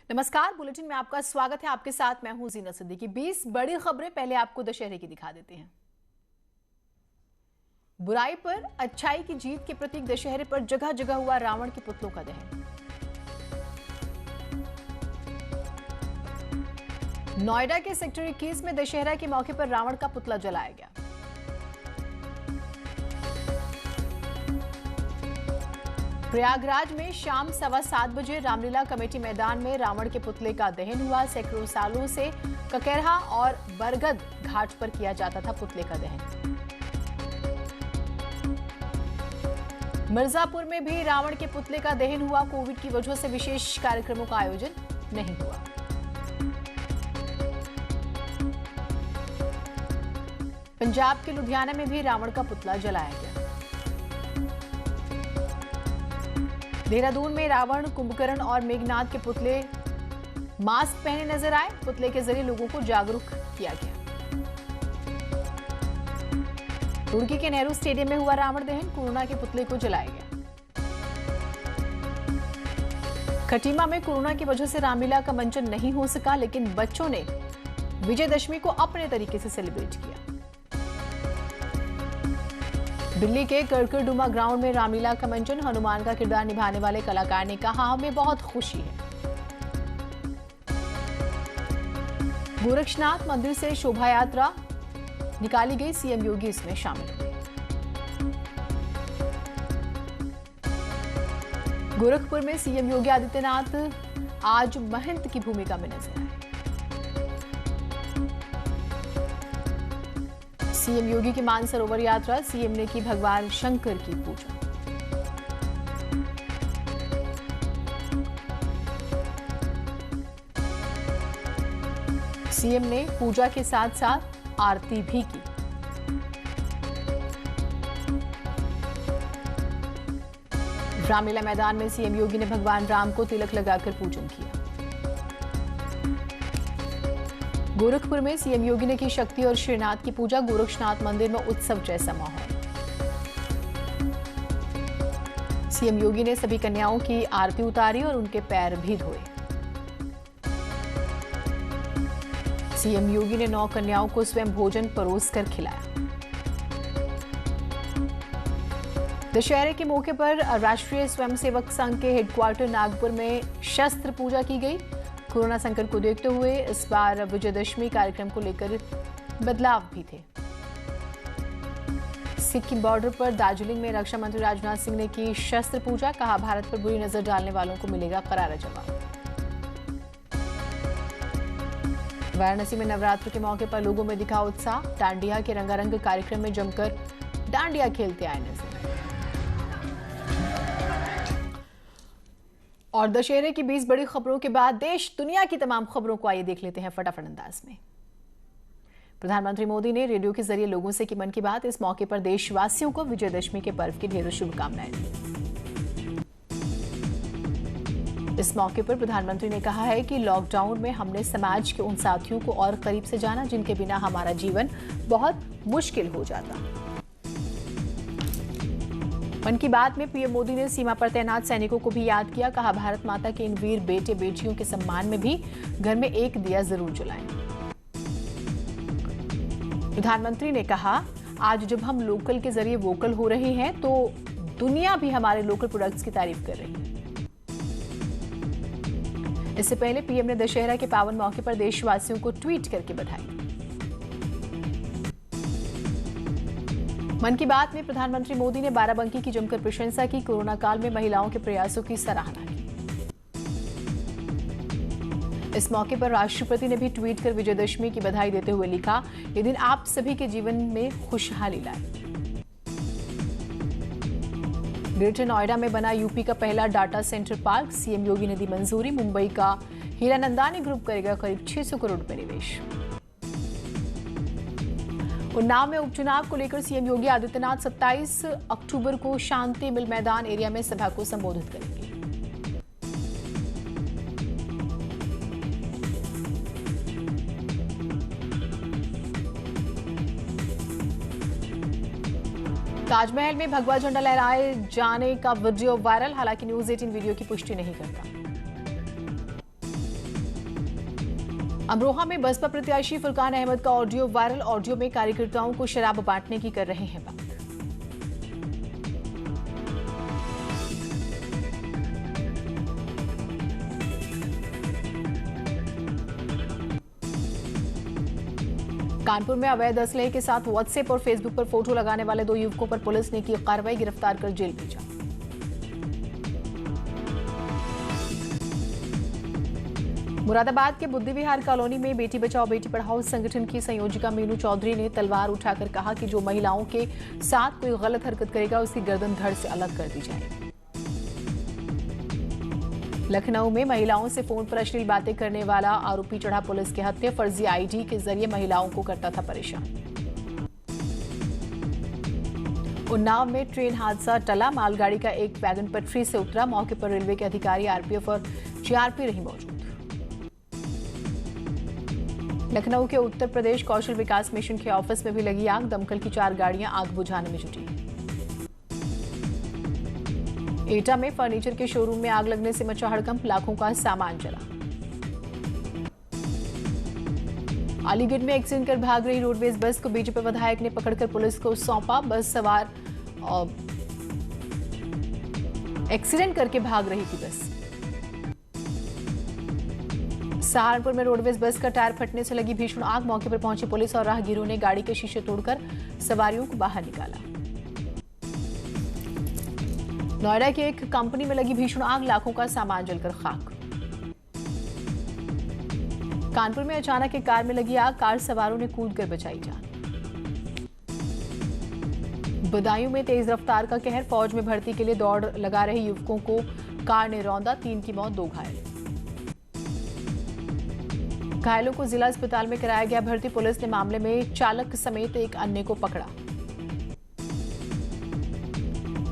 नमस्कार, बुलेटिन में आपका स्वागत है। आपके साथ मैं हूं जीनत सिद्दीकी। 20 बड़ी खबरें पहले आपको दशहरे की दिखा देते हैं। बुराई पर अच्छाई की जीत के प्रतीक दशहरे पर जगह जगह हुआ रावण के पुतलों का दहन। नोएडा के सेक्टर 21 में दशहरा के मौके पर रावण का पुतला जलाया गया। प्रयागराज में शाम 7:15 बजे रामलीला कमेटी मैदान में रावण के पुतले का दहन हुआ। सैकड़ों सालों से ककेरहा और बरगद घाट पर किया जाता था पुतले का दहन। मिर्जापुर में भी रावण के पुतले का दहन हुआ। कोविड की वजह से विशेष कार्यक्रमों का आयोजन नहीं हुआ। पंजाब के लुधियाना में भी रावण का पुतला जलाया गया। देहरादून में रावण, कुंभकर्ण और मेघनाथ के पुतले मास्क पहने नजर आए। पुतले के जरिए लोगों को जागरूक किया गया। रुड़की के नेहरू स्टेडियम में हुआ रावण दहन। कोरोना के पुतले को जलाया गया। खटीमा में कोरोना की वजह से रामलीला का मंचन नहीं हो सका, लेकिन बच्चों ने विजयदशमी को अपने तरीके से सेलिब्रेट किया। दिल्ली के करकरडुमा ग्राउंड में रामलीला का मंचन। हनुमान का किरदार निभाने वाले कलाकार ने कहा, हमें बहुत खुशी है। गोरक्षनाथ मंदिर से शोभा यात्रा निकाली गई। सीएम योगी इसमें शामिल हुए। गोरखपुर में सीएम योगी आदित्यनाथ आज महंत की भूमिका में नजर आए। सीएम योगी की मानसरोवर यात्रा। सीएम ने की भगवान शंकर की पूजा। सीएम ने पूजा के साथ साथ आरती भी की। रामलीला मैदान में सीएम योगी ने भगवान राम को तिलक लगाकर पूजन किया। गोरखपुर में सीएम योगी ने की शक्ति और श्रीनाथ की पूजा। गोरक्षनाथ मंदिर में उत्सव जैसा माहौल। सीएम योगी ने सभी कन्याओं की आरती उतारी और उनके पैर भी धोए। सीएम योगी ने 9 कन्याओं को स्वयं भोजन परोसकर खिलाया। दशहरे के मौके पर राष्ट्रीय स्वयंसेवक संघ के हेडक्वार्टर नागपुर में शस्त्र पूजा की गई। कोरोना संकट को देखते हुए इस बार विजयदशमी कार्यक्रम को लेकर बदलाव भी थे। सिक्किम बॉर्डर पर दार्जिलिंग में रक्षा मंत्री राजनाथ सिंह ने की शस्त्र पूजा। कहा, भारत पर बुरी नजर डालने वालों को मिलेगा करारा जवाब। वाराणसी में नवरात्र के मौके पर लोगों में दिखा उत्साह। डांडिया के रंगारंग कार्यक्रम में जमकर डांडिया खेलते आए नजर। और दशहरे की 20 बड़ी खबरों के बाद देश दुनिया की तमाम खबरों को आइए देख लेते हैं फटाफट अंदाज में। प्रधानमंत्री मोदी ने रेडियो के जरिए लोगों से की मन की बात। इस मौके पर देशवासियों को विजयदशमी के पर्व की ढेरों शुभकामनाएं दी। इस मौके पर प्रधानमंत्री ने कहा है कि लॉकडाउन में हमने समाज के उन साथियों को और करीब से जाना जिनके बिना हमारा जीवन बहुत मुश्किल हो जाता। मन की बात में पीएम मोदी ने सीमा पर तैनात सैनिकों को भी याद किया। कहा, भारत माता के इन वीर बेटे बेटियों के सम्मान में भी घर में एक दिया जरूर जलाएं। प्रधानमंत्री ने कहा, आज जब हम लोकल के जरिए वोकल हो रहे हैं तो दुनिया भी हमारे लोकल प्रोडक्ट्स की तारीफ कर रही है। इससे पहले पीएम ने दशहरा के पावन मौके पर देशवासियों को ट्वीट करके बधाई। मन की बात में प्रधानमंत्री मोदी ने बाराबंकी की जमकर प्रशंसा की। कोरोना काल में महिलाओं के प्रयासों की सराहना की। इस मौके पर राष्ट्रपति ने भी ट्वीट कर विजयदशमी की बधाई देते हुए लिखा, ये दिन आप सभी के जीवन में खुशहाली लाए। ग्रेटर नोएडा में बना यूपी का पहला डाटा सेंटर पार्क। सीएम योगी ने दी मंजूरी। मुंबई का हीरानंदानी ग्रुप करेगा करीब 600 करोड़ रुपए निवेश। उन्नाव में उपचुनाव को लेकर सीएम योगी आदित्यनाथ 27 अक्टूबर को शांति मिल मैदान एरिया में सभा को संबोधित करेंगे। ताजमहल में भगवा झंडा लहराए जाने का वीडियो वायरल। हालांकि न्यूज़ 18 वीडियो की पुष्टि नहीं करता। अमरोहा में बसपा प्रत्याशी फुरकान अहमद का ऑडियो वायरल। ऑडियो में कार्यकर्ताओं को शराब बांटने की कर रहे हैं बात। कानपुर में अवैध असलहे के साथ व्हाट्सएप और फेसबुक पर फोटो लगाने वाले 2 युवकों पर पुलिस ने की कार्रवाई, गिरफ्तार कर जेल भेजा। मुरादाबाद के बुद्धि विहार कॉलोनी में बेटी बचाओ बेटी पढ़ाओ संगठन की संयोजिका मीनू चौधरी ने तलवार उठाकर कहा कि जो महिलाओं के साथ कोई गलत हरकत करेगा उसकी गर्दन धड़ से अलग कर दी जाएगी। लखनऊ में महिलाओं से फोन पर अश्लील बातें करने वाला आरोपी चढ़ा पुलिस के हत्थे। फर्जी आईडी के जरिए महिलाओं को करता था परेशान। उन्नाव में ट्रेन हादसा टला। मालगाड़ी का एक वैगन पटरी से उतरा। मौके पर रेलवे के अधिकारी, आरपीएफ और जीआरपी रही मौजूद। लखनऊ के उत्तर प्रदेश कौशल विकास मिशन के ऑफिस में भी लगी आग। दमकल की 4 गाड़ियां आग बुझाने में जुटी। एटा में फर्नीचर के शोरूम में आग लगने से मचा हड़कंप, लाखों का सामान जला। अलीगढ़ में एक्सीडेंट कर भाग रही रोडवेज बस को बीजेपी विधायक ने पकड़कर पुलिस को सौंपा। बस सवार एक्सीडेंट करके भाग रही थी बस। सहारनपुर में रोडवेज बस का टायर फटने से लगी भीषण आग। मौके पर पहुंची पुलिस और राहगीरों ने गाड़ी के शीशे तोड़कर सवारियों को बाहर निकाला। नोएडा की एक कंपनी में लगी भीषण आग, लाखों का सामान जलकर खाक। कानपुर में अचानक एक कार में लगी आग, कार सवारों ने कूदकर बचाई जान। बदायूं में तेज रफ्तार का कहर, फौज में भर्ती के लिए दौड़ लगा रहे युवकों को कार ने रौंदा, 3 की मौत, 2 घायल। घायलों को जिला अस्पताल में कराया गया भर्ती। पुलिस ने मामले में चालक समेत एक अन्य को पकड़ा।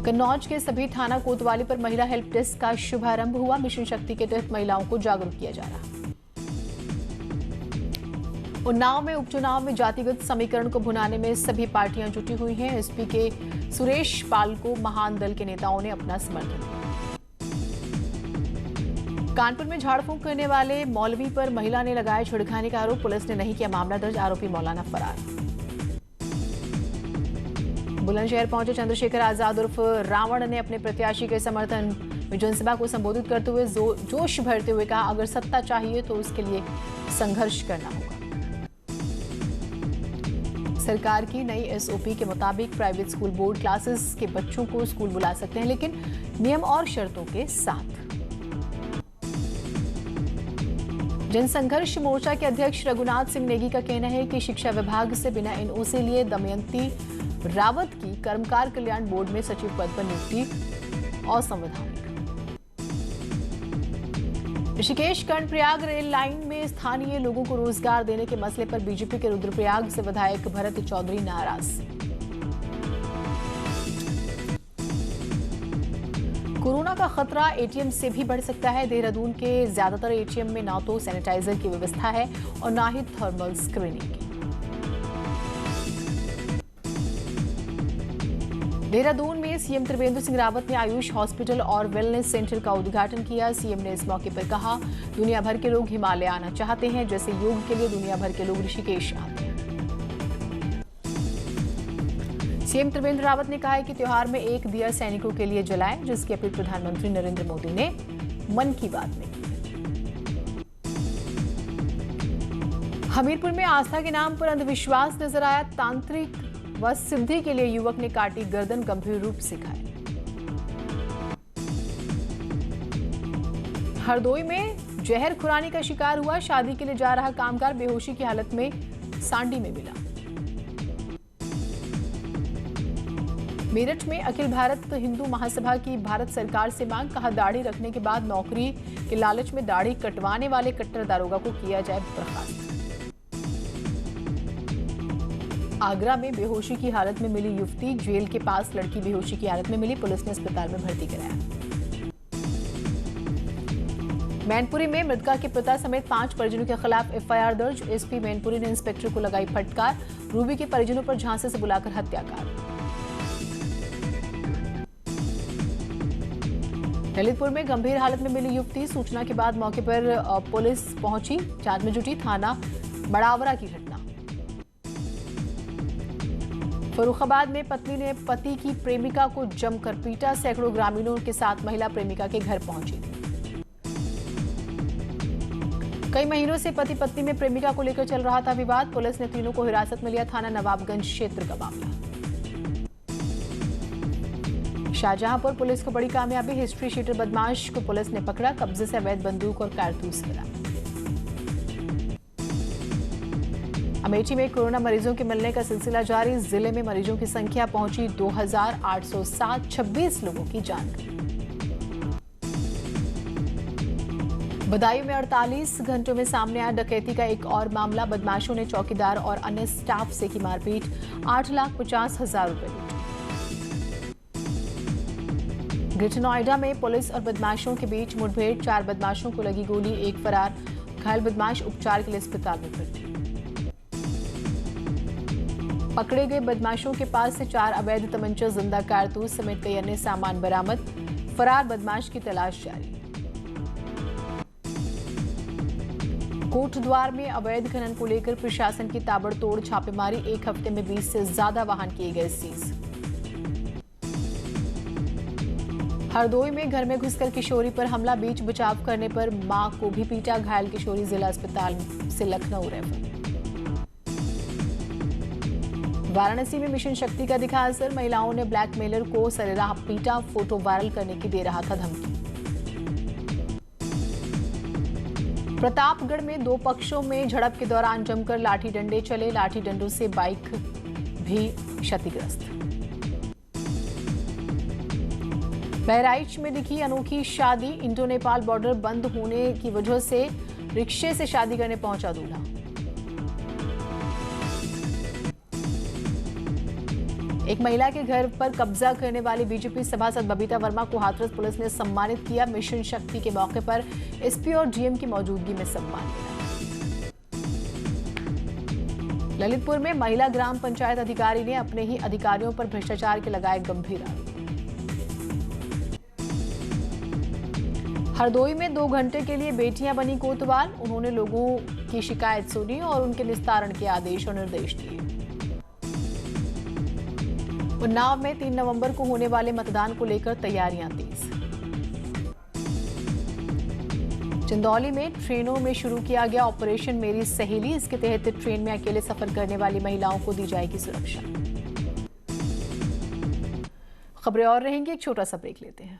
कन्नौज के सभी थाना कोतवाली पर महिला हेल्प डेस्क का शुभारंभ हुआ। मिशन शक्ति के तहत महिलाओं को जागरूक किया जा रहा। उन्नाव में उपचुनाव में जातिगत समीकरण को भुनाने में सभी पार्टियां जुटी हुई हैं। एसपी के सुरेश पाल को महान दल के नेताओं ने अपना समर्थन दिया। कानपुर में झाड़ फूंक करने वाले मौलवी पर महिला ने लगाया छिड़खाने का आरोप। पुलिस ने नहीं किया मामला दर्ज, आरोपी मौलाना फरार। बुलंदशहर पहुंचे चंद्रशेखर आजाद उर्फ रावण ने अपने प्रत्याशी के समर्थन में जनसभा को संबोधित करते हुए जोश भरते हुए कहा, अगर सत्ता चाहिए तो उसके लिए संघर्ष करना होगा। सरकार की नई एसओपी के मुताबिक प्राइवेट स्कूल बोर्ड क्लासेस के बच्चों को स्कूल बुला सकते हैं, लेकिन नियम और शर्तों के साथ। जनसंघर्ष मोर्चा के अध्यक्ष रघुनाथ सिंह नेगी का कहना है कि शिक्षा विभाग से बिना एनओसी लिए दमयंती रावत की कर्मकार कल्याण बोर्ड में सचिव पद पर नियुक्ति असंवैधानिक। ऋषिकेश कर्णप्रयाग रेल लाइन में स्थानीय लोगों को रोजगार देने के मसले पर बीजेपी के रुद्रप्रयाग से विधायक भरत चौधरी नाराज। कोरोना का खतरा एटीएम से भी बढ़ सकता है। देहरादून के ज्यादातर एटीएम में ना तो सैनिटाइजर की व्यवस्था है और ना ही थर्मल स्क्रीनिंग की। देहरादून में सीएम त्रिवेंद्र सिंह रावत ने आयुष हॉस्पिटल और वेलनेस सेंटर का उद्घाटन किया। सीएम ने इस मौके पर कहा, दुनिया भर के लोग हिमालय आना चाहते हैं, जैसे योग के लिए दुनिया भर के लोग ऋषिकेश आते हैं। सीएम त्रिवेंद्र रावत ने कहा है कि त्योहार में एक दिया सैनिकों के लिए जलाएं, जिसकी अपील प्रधानमंत्री नरेंद्र मोदी ने मन की बात में की। हमीरपुर में आस्था के नाम पर अंधविश्वास नजर आया। तांत्रिक व सिद्धि के लिए युवक ने काटी गर्दन, गंभीर रूप से घायल। हरदोई में जहर खुरानी का शिकार हुआ। शादी के लिए जा रहा कामगार बेहोशी की हालत में सांडी में मिला। मेरठ में अखिल भारत हिंदू महासभा की भारत सरकार से मांग, कहा दाढ़ी रखने के बाद नौकरी के लालच में दाढ़ी कटवाने वाले कट्टर दारोगा को किया जाए बर्खास्त। आगरा में बेहोशी की हालत में मिली युवती, जेल के पास लड़की बेहोशी की हालत में मिली, पुलिस ने अस्पताल में भर्ती कराया। मैनपुरी में मृतका के पिता समेत 5 परिजनों के खिलाफ एफआईआर दर्ज। एसपी मैनपुरी ने इंस्पेक्टर को लगाई फटकार। रूबी के परिजनों पर झांसे से बुलाकर हत्या का आरोप। ललितपुर में गंभीर हालत में मिली युवती, सूचना के बाद मौके पर पुलिस पहुंची, जांच में जुटी। थाना बड़ावरा की घटना। फर्रुखाबाद में पत्नी ने पति की प्रेमिका को जमकर पीटा, सैकड़ों ग्रामीणों के साथ महिला प्रेमिका के घर पहुंची थी। कई महीनों से पति पत्नी में प्रेमिका को लेकर चल रहा था विवाद, पुलिस ने तीनों को हिरासत में लिया। थाना नवाबगंज क्षेत्र का मामला। शाहजहांपुर पुलिस को बड़ी कामयाबी, हिस्ट्री शीटर बदमाश को पुलिस ने पकड़ा, कब्जे से अवैध बंदूक और कारतूस मिला। अमेठी में कोरोना मरीजों के मिलने का सिलसिला जारी, जिले में मरीजों की संख्या पहुंची 2807, 26 लोगों की जान गई। बदायूं में 48 घंटों में सामने आया डकैती का एक और मामला, बदमाशों ने चौकीदार और अन्य स्टाफ से की मारपीट, 8,50,000 रुपए लूटे। ग्रेटर नोएडा में पुलिस और बदमाशों के बीच मुठभेड़, 4 बदमाशों को लगी गोली, एक फरार, घायल बदमाश उपचार के लिए अस्पताल में भर्ती। पकड़े गए बदमाशों के पास से 4 अवैध तमंचा, जिंदा कारतूस समेत कई अन्य सामान बरामद, फरार बदमाश की तलाश जारी। कोटद्वार में अवैध खनन को लेकर प्रशासन की ताबड़तोड़ छापेमारी, एक हफ्ते में 20 से ज्यादा वाहन किए गए सीज। हरदोई में घर में घुसकर किशोरी पर हमला, बीच बचाव करने पर मां को भी पीटा, घायल किशोरी जिला अस्पताल से लखनऊ रेफर। वाराणसी में मिशन शक्ति का दिखा असर, महिलाओं ने ब्लैकमेलर को सरेराह पीटा, फोटो वायरल करने की दे रहा था धमकी। प्रतापगढ़ में 2 पक्षों में झड़प के दौरान जमकर लाठी डंडे चले, लाठी डंडों से बाइक भी क्षतिग्रस्त। बहराइच में दिखी अनोखी शादी, इंडो नेपाल बॉर्डर बंद होने की वजह से रिक्शे से शादी करने पहुंचा दूल्हा। एक महिला के घर पर कब्जा करने वाली बीजेपी सभासद बबीता वर्मा को हाथरस पुलिस ने सम्मानित किया, मिशन शक्ति के मौके पर एसपी और डीएम की मौजूदगी में सम्मान मिला। ललितपुर में महिला ग्राम पंचायत अधिकारी ने अपने ही अधिकारियों पर भ्रष्टाचार के लगाए गंभीर आरोप। हरदोई में 2 घंटे के लिए बेटियां बनी कोतवाल, उन्होंने लोगों की शिकायत सुनी और उनके निस्तारण के आदेश और निर्देश दिए। उन्नाव में 3 नवंबर को होने वाले मतदान को लेकर तैयारियां तेज। चंदौली में ट्रेनों में शुरू किया गया ऑपरेशन मेरी सहेली, इसके तहत ट्रेन में अकेले सफर करने वाली महिलाओं को दी जाएगी सुरक्षा। खबरें और रहेंगी, एक छोटा सा ब्रेक लेते हैं।